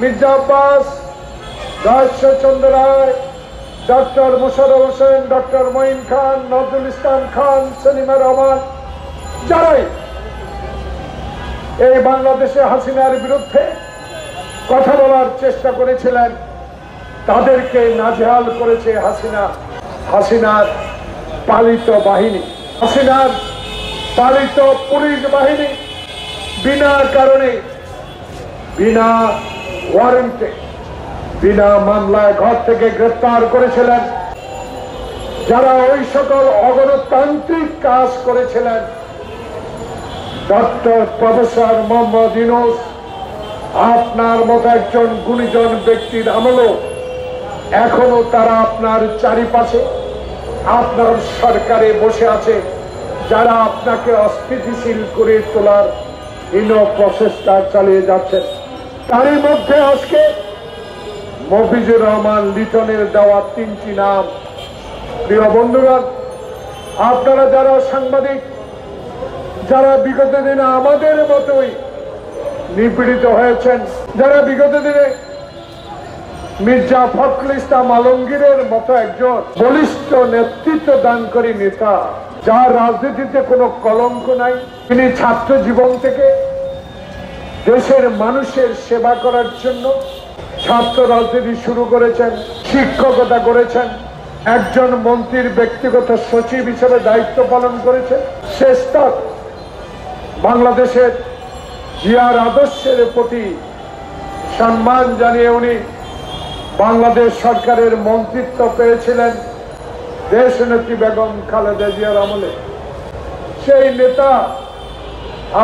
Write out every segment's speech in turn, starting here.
মির্জা আব্বাস, রাজচন্দ্র রায়, doctor Mosharraf Hossain, doctor Moin খান, নজরুল ইসলাম খান, সেলিমা রহমান, যারাই এই বাংলাদেশে হাসিনার বিরুদ্ধে কথা বলার চেষ্টা করেছিলেন, তাদেরকে নাজেহাল করেছে হাসিনার পালিত বাহিনী, হাসিনার পালিত পুলিশ বাহিনী। বিনা কারণে, বিনা ওয়ারেন্টে, বিনা মামলায় ঘর থেকে গ্রেফতার করেছিলেন। যারা ওই সকল অগণতান্ত্রিক কাজ করেছিলেন, ডক্টর প্রফেসর মোহাম্মদ ইউনূস আপনার মতো একজন গুণীজন ব্যক্তির আমলও এখনো তারা আপনার চারিপাশে আপনার সরকারে বসে আছে, যারা আপনাকে অস্থিতিশীল করে তোলার হীন প্রচেষ্টা চালিয়ে যাচ্ছেন। তারই মধ্যে আজকে মফিজুর রহমান লিটনের দেওয়া 3টি নাম। প্রিয় বন্ধুগণ, আপনারা যারা সাংবাদিক, যারা বিগত দিনে আমাদের মতোই নিপীড়িত হয়েছেন, যারা বিগত দিনে মির্জা ফখরুল ইসলাম আলমগীরের মতো একজন বলিষ্ঠ নেতৃত্ব দানকারী নেতা, যার রাজনীতিতে কোনো কলঙ্ক নাই, তিনি ছাত্র জীবন থেকে দেশের মানুষের সেবা করার জন্য ছাত্র রাজনীতি শুরু করেছেন, শিক্ষকতা করেছেন, একজন মন্ত্রীর ব্যক্তিগত সচিব হিসেবে দায়িত্ব পালন করেছেন। শেষ তক বাংলাদেশের জিয়ার আদর্শের প্রতি সম্মান জানিয়ে উনি বাংলাদেশ সরকারের মন্ত্রিত্ব পেয়েছিলেন দেশনেত্রী বেগম খালেদা জিয়ার আমলে। সেই নেতা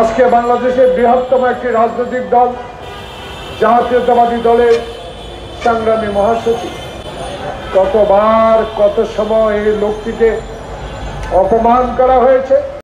আজকে বাংলাদেশের বৃহত্তম একটি রাজনৈতিক দল জাতীয়তাবাদী দলের সংগ্রামী মহাসচিব। কতবার কত সময় এই লোকটিকে অপমান করা হয়েছে।